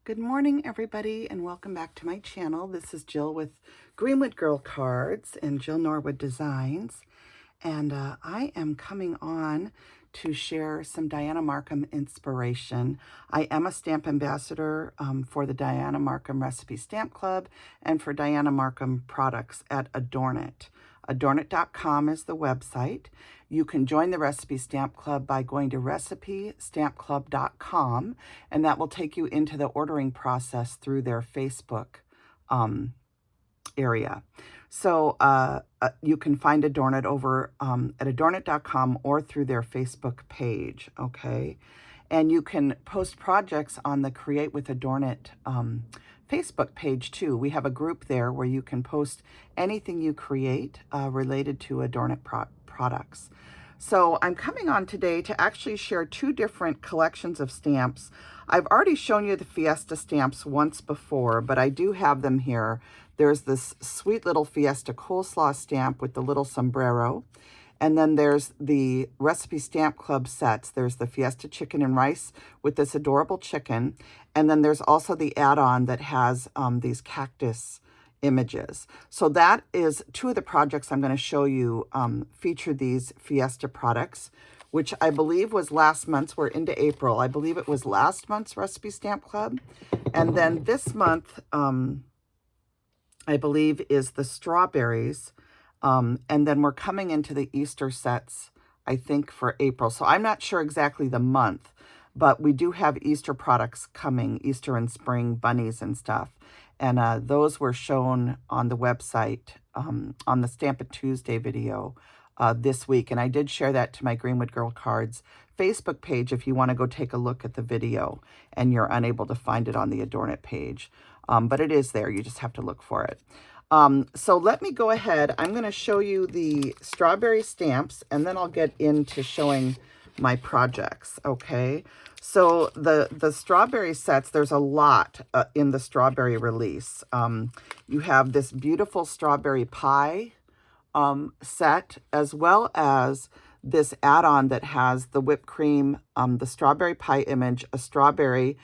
Good morning, everybody, and welcome back to my channel. This is Jill with Greenwood Girl Cards and Jill Norwood Designs. And I am coming on to share some Dianna Marcum inspiration. I am a stamp ambassador for the Dianna Marcum Recipe Stamp Club and for Dianna Marcum products at Adornit. Adornit.com is the website. You can join the Recipe Stamp Club by going to recipestampclub.com, and that will take you into the ordering process through their Facebook area. So you can find Adornit over at adornit.com or through their Facebook page, okay? And you can post projects on the Create with Adornit Facebook page too. We have a group there where you can post anything you create related to Adornit products. So I'm coming on today to actually share two different collections of stamps. I've already shown you the Fiesta stamps once before, but I do have them here. There's this sweet little Fiesta coleslaw stamp with the little sombrero. And then there's the Recipe Stamp Club sets. There's the Fiesta chicken and rice with this adorable chicken. And then there's also the add-on that has these cactus images. So that is two of the projects I'm going to show you feature these Fiesta products, which I believe was last month's. We're into April. I believe it was last month's Recipe Stamp Club. And then this month, I believe, is the strawberries. And then we're coming into the Easter sets, I think, for April. So I'm not sure exactly the month, but we do have Easter products coming, Easter and spring bunnies and stuff. And those were shown on the website on the Stampin' Tuesday video this week. And I did share that to my Greenwood Girl Cards Facebook page if you want to go take a look at the video and you're unable to find it on the Adornit page. But it is there. You just have to look for it. So let me go ahead. I'm going to show you the strawberry stamps, and then I'll get into showing my projects, okay? So the strawberry sets, there's a lot in the strawberry release. You have this beautiful strawberry pie set, as well as this add-on that has the whipped cream, the strawberry pie image, a strawberry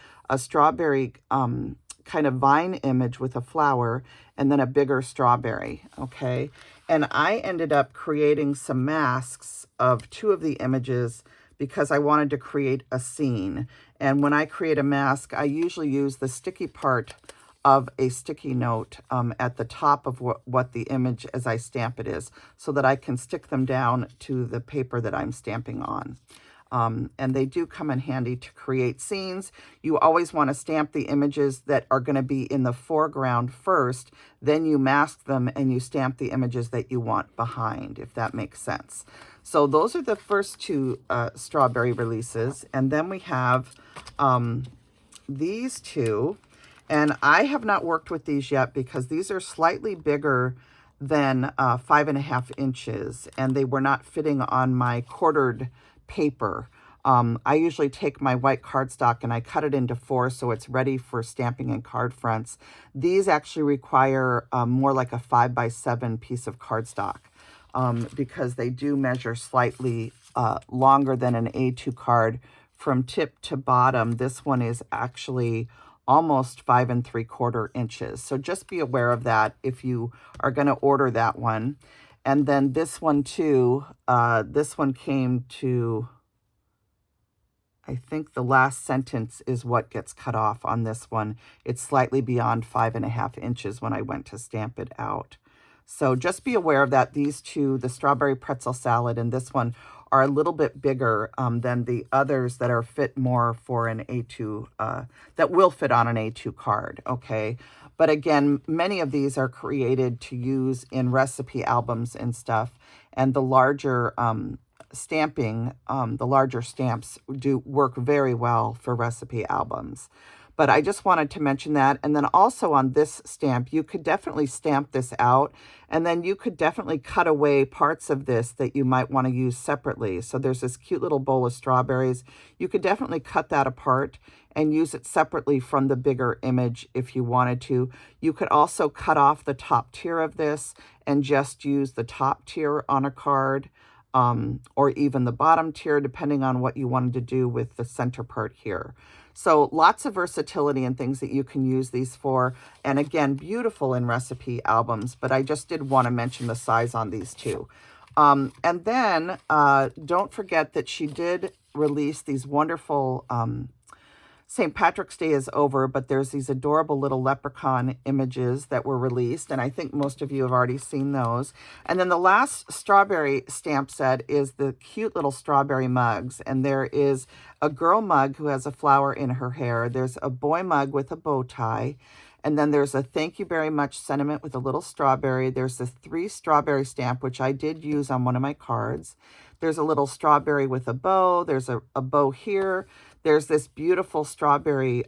kind of vine image with a flower, and then a bigger strawberry, okay? And I ended up creating some masks of two of the images because I wanted to create a scene. And when I create a mask, I usually use the sticky part of a sticky note at the top of what the image as I stamp it is, so that I can stick them down to the paper that I'm stamping on. And they do come in handy to create scenes. You always want to stamp the images that are going to be in the foreground first, then you mask them and you stamp the images that you want behind, if that makes sense. So those are the first two strawberry releases. And then we have these two. And I have not worked with these yet because these are slightly bigger than 5.5 inches, and they were not fitting on my quartered paper. I usually take my white cardstock and I cut it into 4 so it's ready for stamping in card fronts. These actually require more like a 5x7 piece of cardstock because they do measure slightly longer than an A2 card from tip to bottom. This one is actually almost 5 3/4 inches. So just be aware of that if you are going to order that one. And then this one too, this one came to, I think the last sentence is what gets cut off on this one. It's slightly beyond 5.5 inches when I went to stamp it out. So just be aware of that. These two, the strawberry pretzel salad and this one, are a little bit bigger than the others that are fit more for an A2, that will fit on an A2 card, okay? But again, many of these are created to use in recipe albums and stuff, and the larger stamping, the larger stamps do work very well for recipe albums. But I just wanted to mention that. And then also on this stamp, you could definitely stamp this out, and then you could definitely cut away parts of this that you might want to use separately. So there's this cute little bowl of strawberries. You could definitely cut that apart and use it separately from the bigger image if you wanted to. You could also cut off the top tier of this and just use the top tier on a card. or even the bottom tier, depending on what you wanted to do with the center part here. So lots of versatility and things that you can use these for. And again, beautiful in recipe albums, but I just did want to mention the size on these too. And then don't forget that she did release these wonderful, St. Patrick's Day is over, but there's these adorable little leprechaun images that were released, and I think most of you have already seen those. And then the last strawberry stamp set is the cute little strawberry mugs, and there is a girl mug who has a flower in her hair. There's a boy mug with a bow tie, and then there's a thank you very much sentiment with a little strawberry. There's the 3 strawberry stamp, which I did use on one of my cards. There's a little strawberry with a bow. There's a bow here. There's this beautiful strawberry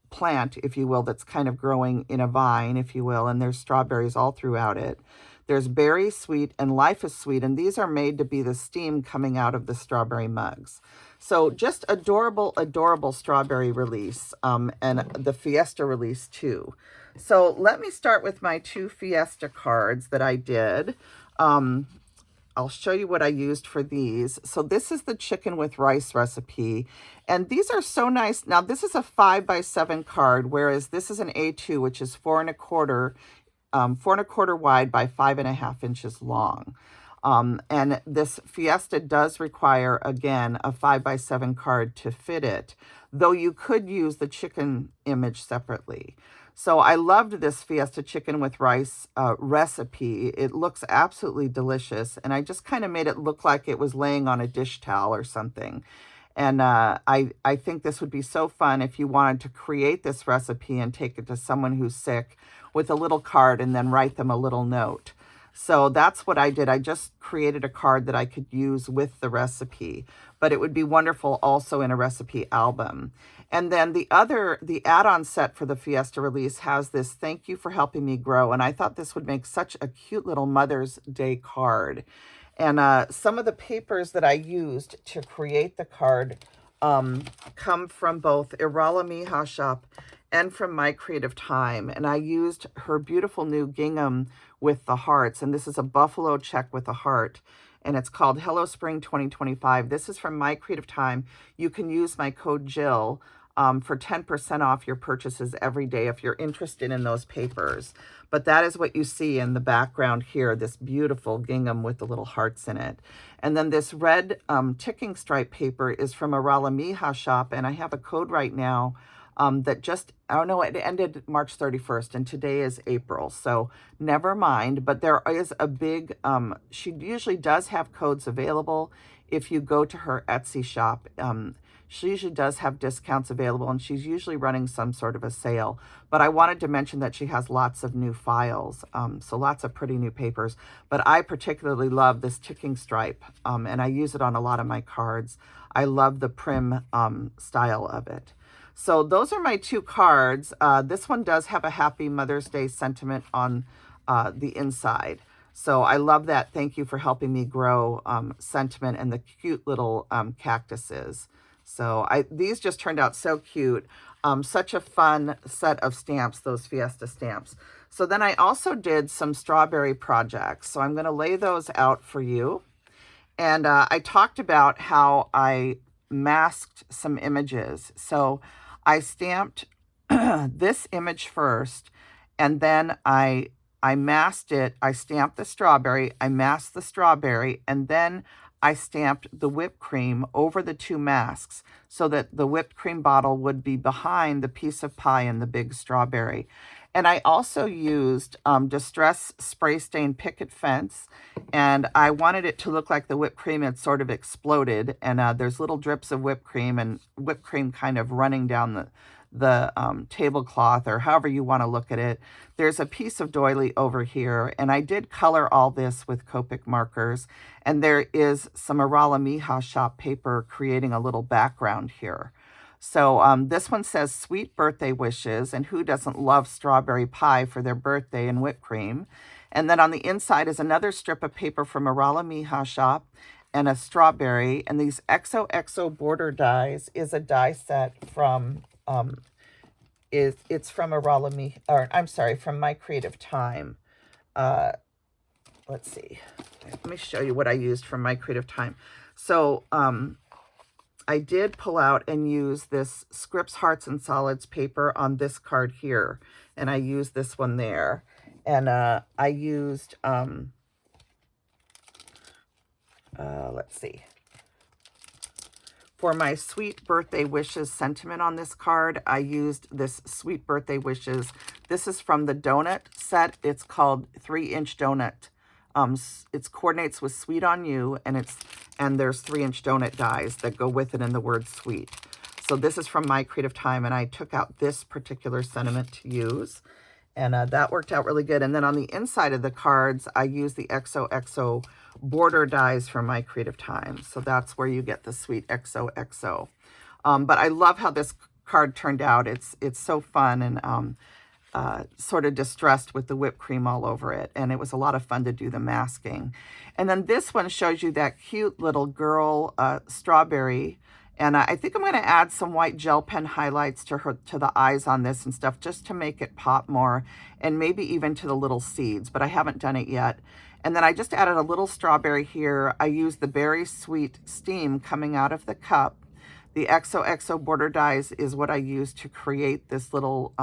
plant, if you will, that's kind of growing in a vine, if you will, and there's strawberries all throughout it. There's Berry Sweet and Life is Sweet, and these are made to be the steam coming out of the strawberry mugs. So just adorable, adorable strawberry release, and the Fiesta release too. So let me start with my 2 Fiesta cards that I did. I'll show you what I used for these. So this is the chicken with rice recipe. And these are so nice. Now this is a 5x7 card, whereas this is an A2, which is 4 1/4 wide by 5.5 inches long. And this Fiesta does require, again, a 5x7 card to fit it, though you could use the chicken image separately. So I loved this Fiesta chicken with rice recipe. It looks absolutely delicious, and I just kind of made it look like it was laying on a dish towel or something. And I think this would be so fun if you wanted to create this recipe and take it to someone who's sick with a little card and then write them a little note. So that's what I did. I just created a card that I could use with the recipe, but it would be wonderful also in a recipe album. And then the add-on set for the Fiesta release has this thank you for helping me grow. And I thought this would make such a cute little Mother's Day card. And some of the papers that I used to create the card come from both Iralamija Shop and from My Creative Time. And I used her beautiful new gingham with the hearts. And this is a buffalo check with a heart. And it's called Hello Spring 2025. This is from My Creative Time. You can use my code Jill for 10% off your purchases every day if you're interested in those papers. But that is what you see in the background here, this beautiful gingham with the little hearts in it. And then this red ticking stripe paper is from Iralamija Shop, and I have a code right now that just, oh no, it ended March 31st, and today is April, so never mind. But there is a big, she usually does have codes available if you go to her Etsy shop. She usually does have discounts available, and she's usually running some sort of a sale. But I wanted to mention that she has lots of new files, so lots of pretty new papers. But I particularly love this ticking stripe, and I use it on a lot of my cards. I love the prim style of it. So those are my 2 cards. This one does have a Happy Mother's Day sentiment on the inside. So I love that thank you for helping me grow sentiment and the cute little cactuses. So these just turned out so cute. Such a fun set of stamps, those Fiesta stamps. So then I also did some strawberry projects. So I'm going to lay those out for you. And I talked about how I masked some images. So I stamped this image first, and then I masked it. I stamped the strawberry, I masked the strawberry, and then I stamped the whipped cream over the 2 masks so that the whipped cream bottle would be behind the piece of pie and the big strawberry. And I also used Distress Spray Stain Picket Fence, and I wanted it to look like the whipped cream had sort of exploded, and there's little drips of whipped cream and whipped cream kind of running down the tablecloth, or however you want to look at it. There's a piece of doily over here, and I did color all this with Copic markers, and there is some Iralamija Shop paper creating a little background here. So this one says sweet birthday wishes, and who doesn't love strawberry pie for their birthday and whipped cream? And then on the inside is another strip of paper from Iralamija Shop and a strawberry, and these XOXO border dies is a die set from it's from Iralamija, or I'm sorry, from My Creative Time. Let's see. let me show you what I used from my creative time. So I did pull out and use this Scripps Hearts and Solids paper on this card here. And I used this one there. And I used, let's see. For my Sweet Birthday Wishes sentiment on this card, I used this Sweet Birthday Wishes. This is from the donut set. It's called 3-inch donut. It coordinates with Sweet on You, and there's 3-inch donut dies that go with it in the word sweet. So this is from my creative time, and I took out this particular sentiment to use, and that worked out really good. And then on the inside of the cards, I used the XOXO border dies from my creative time. So that's where you get the sweet XOXO. But I love how this card turned out. It's so fun and sort of distressed with the whipped cream all over it. And it was a lot of fun to do the masking. And then this one shows you that cute little girl strawberry. And I think I'm going to add some white gel pen highlights to the eyes on this and stuff, just to make it pop more, and maybe even to the little seeds, but I haven't done it yet. And then I just added a little strawberry here. I used the Berry Sweet steam coming out of the cup. The XOXO border dies is what I used to create this little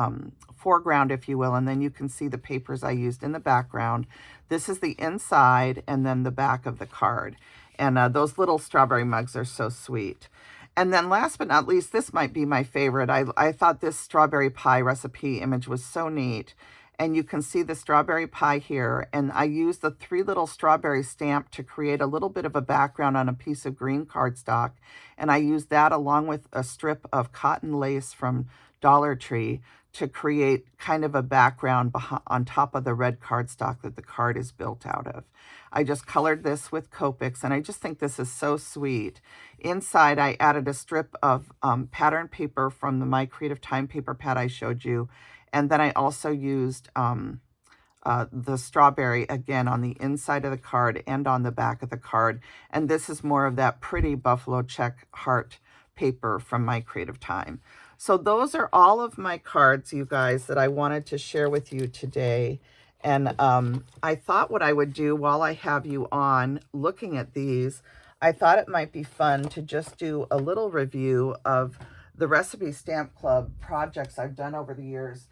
foreground, if you will, and then you can see the papers I used in the background. This is the inside and then the back of the card. And those little strawberry mugs are so sweet. And then last but not least, this might be my favorite. I thought this strawberry pie recipe image was so neat. And you can see the strawberry pie here. And I used the 3 little strawberry stamp to create a little bit of a background on a piece of green cardstock. And I used that along with a strip of cotton lace from Dollar Tree to create kind of a background on top of the red cardstock that the card is built out of. I just colored this with Copics, and I just think this is so sweet. Inside, I added a strip of pattern paper from the My Creative Time paper pad I showed you, and then I also used the strawberry again on the inside of the card and on the back of the card. And this is more of that pretty buffalo check heart paper from My Creative Time. So those are all of my cards, you guys, that I wanted to share with you today. And I thought what I would do while I have you on looking at these, I thought it might be fun to just do a little review of the Recipe Stamp Club projects I've done over the years,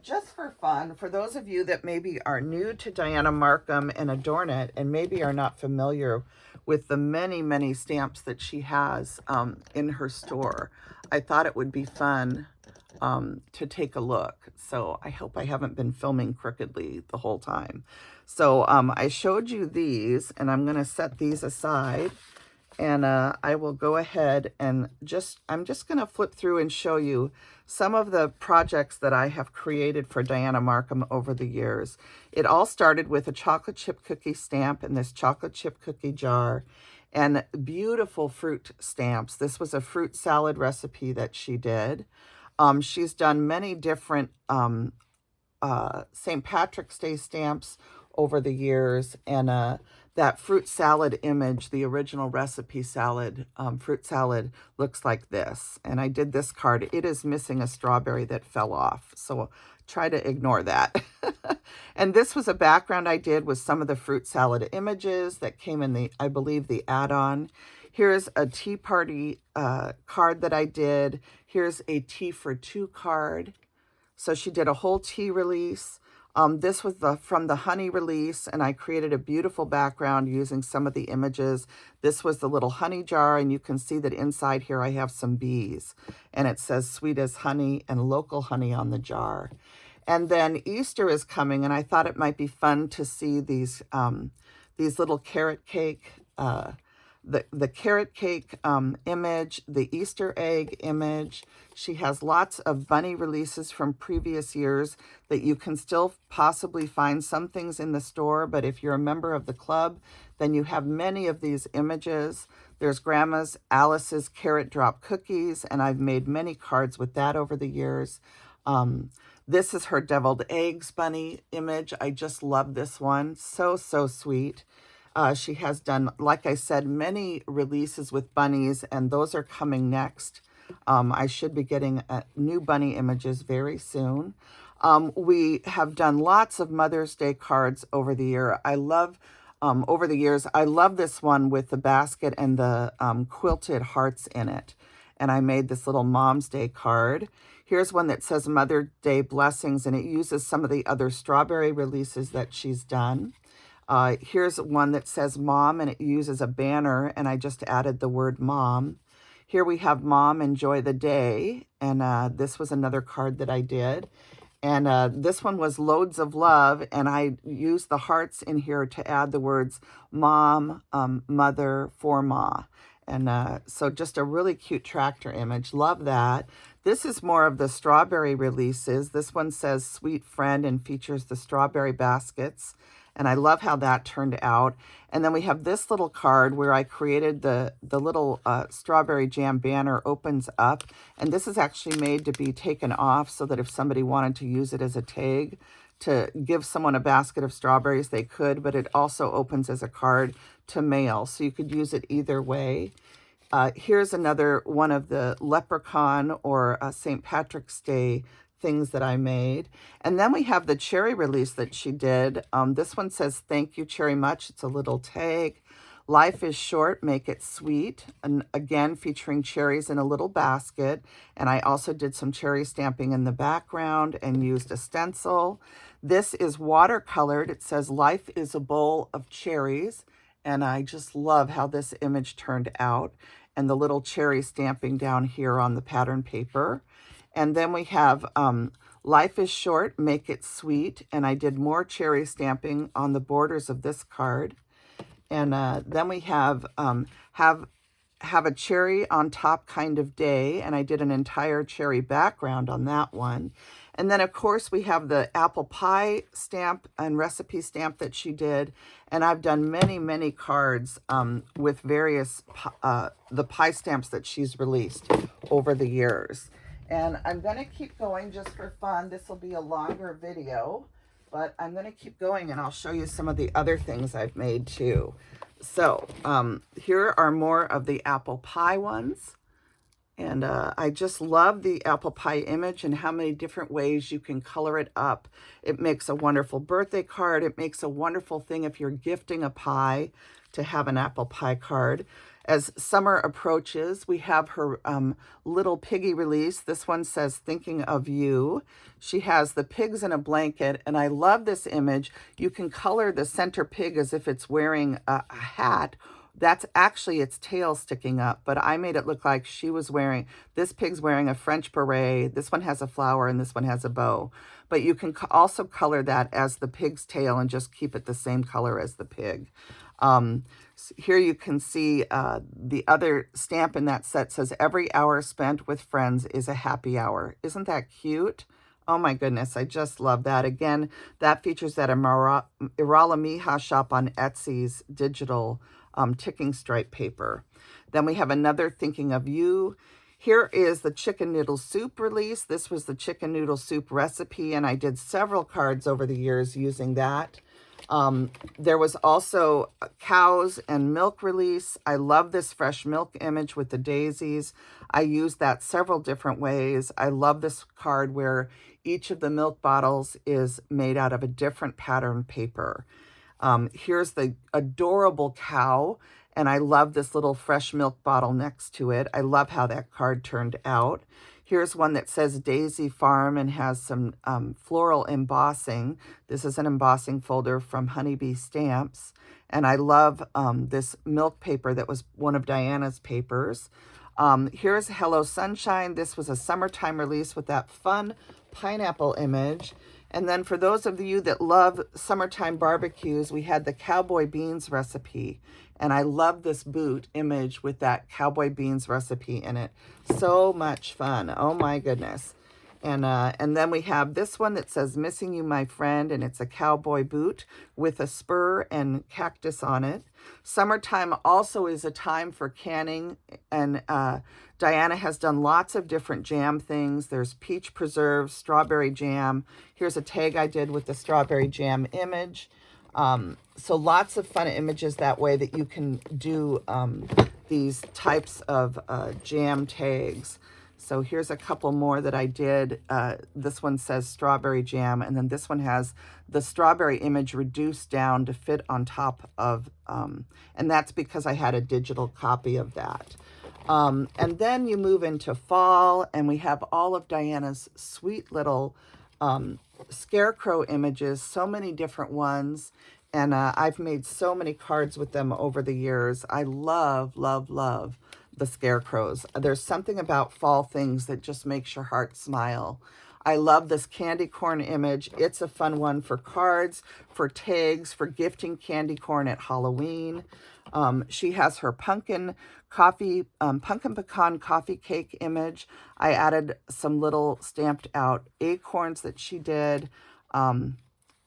just for fun. For those of you that maybe are new to Dianna Marcum and Adornit and maybe are not familiar with the many, many stamps that she has in her store, I thought it would be fun to take a look. So I hope I haven't been filming crookedly the whole time. So I showed you these, and I'm going to set these aside, and I will go ahead and I'm just going to flip through and show you some of the projects that I have created for Dianna Marcum over the years. It all started with a chocolate chip cookie stamp in this chocolate chip cookie jar, and beautiful fruit stamps. This was a fruit salad recipe that she did. She's done many different St. Patrick's Day stamps over the years, and that fruit salad image, the original recipe salad, fruit salad, looks like this. And I did this card. It is missing a strawberry that fell off, so try to ignore that. And this was a background I did with some of the fruit salad images that came in I believe, the add-on. Here's a tea party card that I did. Here's a tea for 2 card. So she did a whole tea release. This was from the honey release, and I created a beautiful background using some of the images. This was the little honey jar, and you can see that inside here I have some bees, and it says sweet as honey and local honey on the jar. And then Easter is coming, and I thought it might be fun to see these little carrot cake, the carrot cake image, the Easter egg image. She has lots of bunny releases from previous years that you can still possibly find some things in the store, but if you're a member of the club, then you have many of these images. There's Grandma's Alice's carrot drop cookies, and I've made many cards with that over the years. This is her deviled eggs bunny image. I just love this one. So, so sweet. She has done, like I said, many releases with bunnies, and those are coming next. I should be getting new bunny images very soon. We have done lots of Mother's Day cards over the year. I love over the years. I love this one with the basket and the quilted hearts in it. And I made this little Mom's Day card. Here's one that says Mother Day Blessings, and it uses some of the other strawberry releases that she's done. Here's one that says Mom, and it uses a banner, and I just added the word Mom. Here we have Mom, Enjoy the Day, and this was another card that I did. And this one was Loads of Love, and I used the hearts in here to add the words Mom, Mother, for Ma. And so just a really cute tractor image. Love that. This is more of the strawberry releases. This one says Sweet Friend and features the strawberry baskets. And I love how that turned out. And then we have this little card where I created the little strawberry jam banner opens up. And this is actually made to be taken off so that if somebody wanted to use it as a tag to give someone a basket of strawberries, they could. But it also opens as a card to mail. So you could use it either way. Here's another one of the leprechaun or St. Patrick's Day things that I made. And then we have the cherry release that she did. This one says, Thank you, Cherry Much. It's a little tag. Life is short, make it sweet. And again, featuring cherries in a little basket. And I also did some cherry stamping in the background and used a stencil. This is watercolored. It says, Life is a bowl of cherries. And I just love how this image turned out. And the little cherry stamping down here on the pattern paper. And then we have Life is Short, Make It Sweet. And I did more cherry stamping on the borders of this card. And then we have a cherry on top kind of day. And I did an entire cherry background on that one. And then, of course, we have the apple pie stamp and recipe stamp that she did. And I've done many, many cards with various the pie stamps that she's released over the years. And I'm going to keep going just for fun. This will be a longer video, but I'm going to keep going and I'll show you some of the other things I've made too. So here are more of the apple pie ones. And I just love the apple pie image and how many different ways you can color it up. It makes a wonderful birthday card. It makes a wonderful thing if you're gifting a pie to have an apple pie card. As summer approaches, we have her little piggy release. This one says, Thinking of You. She has the pigs in a blanket, and I love this image. You can color the center pig as if it's wearing a hat. That's actually its tail sticking up, but I made it look like she was wearing, this pig's wearing a French beret. This one has a flower, and this one has a bow. But you can also color that as the pig's tail and just keep it the same color as the pig. Here you can see the other stamp in that set says, Every hour spent with friends is a happy hour. Isn't that cute? Oh my goodness, I just love that. Again, that features that Iralamija Shop on Etsy's digital ticking stripe paper. Then we have another Thinking of You. Here is the chicken noodle soup release. This was the chicken noodle soup recipe, and I did several cards over the years using that. There was also cows and milk release. I love this fresh milk image with the daisies. I used that several different ways. I love this card where each of the milk bottles is made out of a different pattern paper. Here's the adorable cow, and I love this little fresh milk bottle next to it. I love how that card turned out. Here's one that says Daisy Farm and has some floral embossing. This is an embossing folder from Honeybee Stamps. And I love this milk paper that was one of Diana's papers. Here's Hello Sunshine. This was a summertime release with that fun pineapple image. And then for those of you that love summertime barbecues, we had the cowboy beans recipe. And I love this boot image with that cowboy beans recipe in it. So much fun. Oh my goodness. And then we have this one that says Missing You, My Friend, and it's a cowboy boot with a spur and cactus on it. Summertime also is a time for canning, and Diana has done lots of different jam things. There's peach preserve, strawberry jam. Here's a tag I did with the strawberry jam image. So lots of fun images that way that you can do these types of jam tags. So here's a couple more that I did. This one says strawberry jam, and then this one has the strawberry image reduced down to fit on top of, and that's because I had a digital copy of that. And then you move into fall, and we have all of Dianna's sweet little scarecrow images, so many different ones. And I've made so many cards with them over the years. I love, love, love the scarecrows. There's something about fall things that just makes your heart smile. I love this candy corn image. It's a fun one for cards, for tags, for gifting candy corn at Halloween. She has her pumpkin pecan coffee cake image. I added some little stamped out acorns that she did.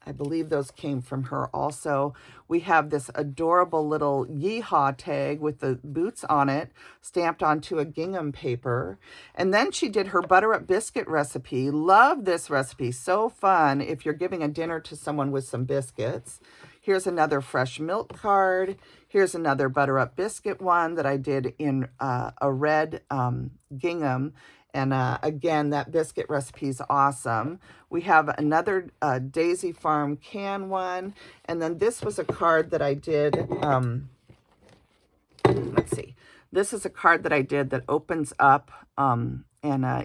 I believe those came from her also. We have this adorable little yeehaw tag with the boots on it, stamped onto a gingham paper. And then she did her butter up biscuit recipe. Love this recipe. So fun if you're giving a dinner to someone with some biscuits. Here's another fresh milk card. Here's another butter up biscuit one that I did in a red gingham. And again, that biscuit recipe is awesome. We have another Daisy Farm can one. And then this was a card that I did. Let's see. This is a card that I did that opens up. And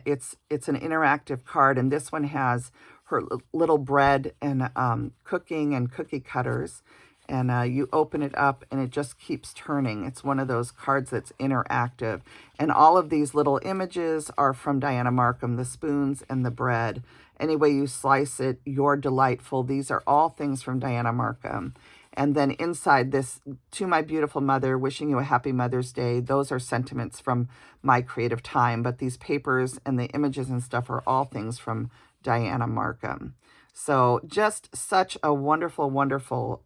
it's an interactive card. And this one has her little bread and cooking and cookie cutters. And you open it up and it just keeps turning. It's one of those cards that's interactive. And all of these little images are from Dianna Marcum, the spoons and the bread. Any way you slice it, you're delightful. These are all things from Dianna Marcum. And then inside this, to my beautiful mother, wishing you a happy Mother's Day. Those are sentiments from my creative time. But these papers and the images and stuff are all things from Dianna Marcum. So just such a wonderful, wonderful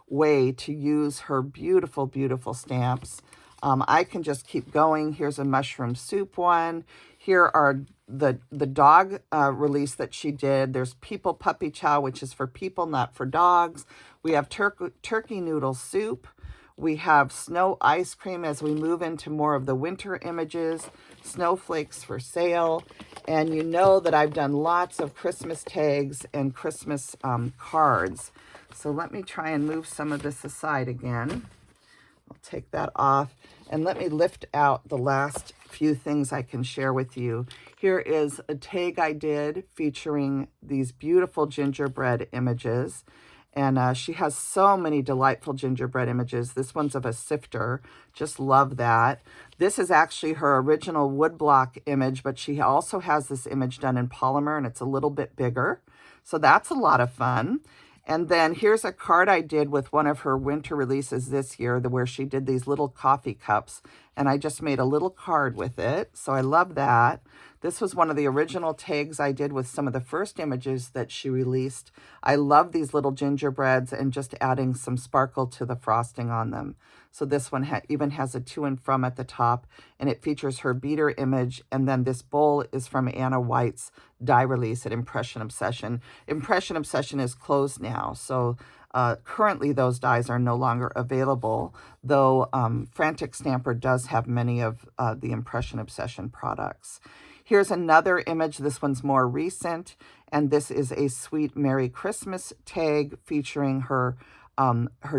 way to use her beautiful, beautiful stamps. I can just keep going. Here's a mushroom soup one. Here are the dog release that she did. There's People Puppy Chow, which is for people, not for dogs. We have turkey noodle soup. We have snow ice cream as we move into more of the winter images. Snowflakes for sale. And you know that I've done lots of Christmas tags and Christmas cards. So let me try and move some of this aside again. I'll take that off. And let me lift out the last few things I can share with you. Here is a tag I did featuring these beautiful gingerbread images. And she has so many delightful gingerbread images. This one's of a sifter. Just love that. This is actually her original woodblock image, but she also has this image done in polymer, and it's a little bit bigger. So that's a lot of fun. And then here's a card I did with one of her winter releases this year where she did these little coffee cups, and I just made a little card with it. So I love that. This was one of the original tags I did with some of the first images that she released. I love these little gingerbreads and just adding some sparkle to the frosting on them. So this one even has a to and from at the top, and it features her beater image. And then this bowl is from Anna White's die release at Impression Obsession. Impression Obsession is closed now, so currently those dies are no longer available, though Frantic Stamper does have many of the Impression Obsession products. Here's another image. This one's more recent, and this is a sweet Merry Christmas tag featuring her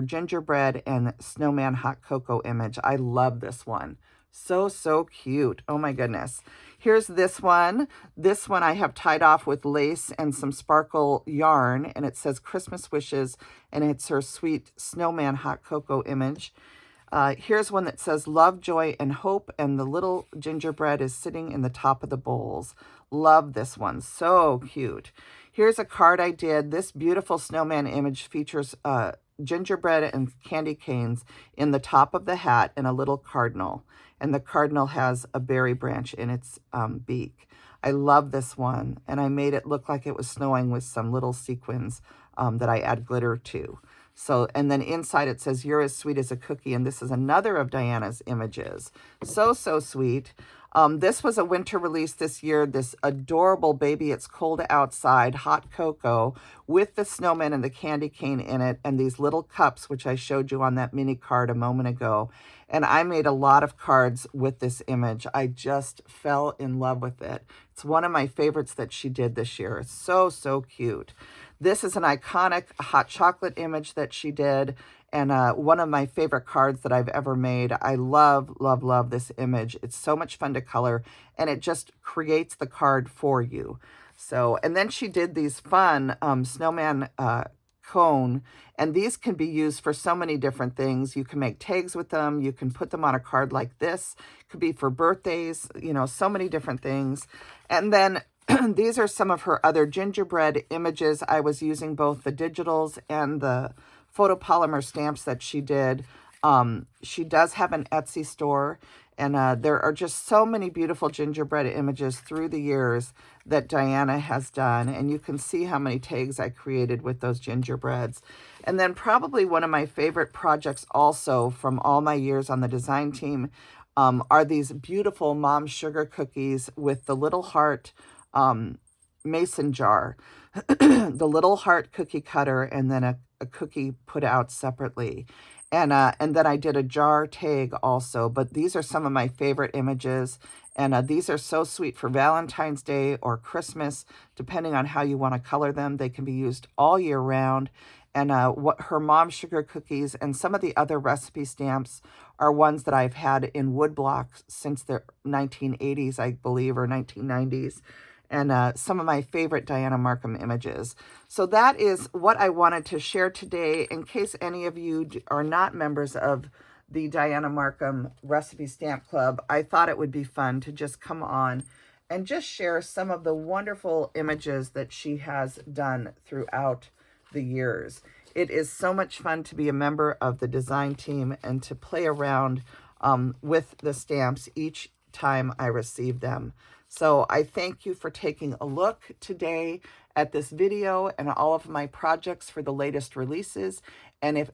gingerbread and snowman hot cocoa image. I love this one. So, so cute. Oh my goodness. Here's this one. This one I have tied off with lace and some sparkle yarn, and it says Christmas Wishes, and it's her sweet snowman hot cocoa image. Here's one that says Love, Joy, and Hope, and the little gingerbread is sitting in the top of the bowls. Love this one. So cute. Here's a card I did. This beautiful snowman image features gingerbread and candy canes in the top of the hat and a little cardinal. And the cardinal has a berry branch in its beak. I love this one. And I made it look like it was snowing with some little sequins that I add glitter to. So, and then inside it says, "You're as sweet as a cookie." And this is another of Dianna's images. So, so sweet. This was a winter release this year, this adorable Baby It's Cold Outside hot cocoa with the snowman and the candy cane in it and these little cups, which I showed you on that mini card a moment ago. And I made a lot of cards with this image. I just fell in love with it. It's one of my favorites that she did this year. It's so, so cute. This is an iconic hot chocolate image that she did, and one of my favorite cards that I've ever made. I love, love, love this image. It's so much fun to color, and it just creates the card for you. So, and then she did these fun snowman cone, and these can be used for so many different things. You can make tags with them. You can put them on a card like this. It could be for birthdays, you know, so many different things. And then these are some of her other gingerbread images. I was using both the digitals and the photopolymer stamps that she did. She does have an Etsy store, and there are just so many beautiful gingerbread images through the years that Dianna has done, and you can see how many tags I created with those gingerbreads. And then probably one of my favorite projects also from all my years on the design team are these beautiful Mom Sugar cookies with the little heart mason jar, the little heart cookie cutter, and then a cookie put out separately. And then I did a jar tag also, but these are some of my favorite images. And these are so sweet for Valentine's Day or Christmas, depending on how you want to color them. They can be used all year round. And what her Mom Sugar cookies and some of the other recipe stamps are ones that I've had in wood blocks since the 1980s, I believe, or 1990s. And some of my favorite Dianna Marcum images. So that is what I wanted to share today. In case any of you are not members of the Dianna Marcum Recipe Stamp Club, I thought it would be fun to just come on and just share some of the wonderful images that she has done throughout the years. It is so much fun to be a member of the design team and to play around with the stamps each time I receive them. So I thank you for taking a look today at this video and all of my projects for the latest releases. And if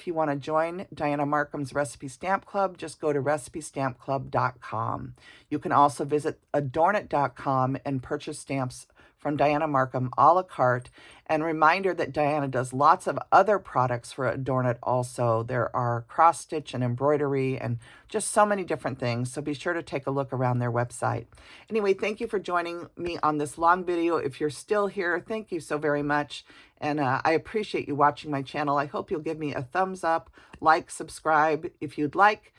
you want to join Dianna Marcum's Recipe Stamp Club, just go to recipestampclub.com. You can also visit Adornit.com and purchase stamps from Dianna Marcum a la carte. And reminder that Dianna does lots of other products for Adornit also. There are cross stitch and embroidery and just so many different things. So be sure to take a look around their website. Anyway, thank you for joining me on this long video. If you're still here, thank you so very much. And I appreciate you watching my channel. I hope you'll give me a thumbs up, like, subscribe if you'd like.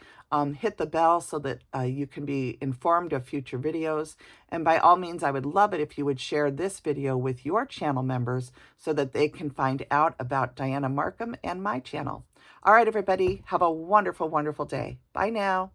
Hit the bell so that you can be informed of future videos. And by all means, I would love it if you would share this video with your channel members so that they can find out about Dianna Marcum and my channel. All right, everybody, have a wonderful, wonderful day. Bye now.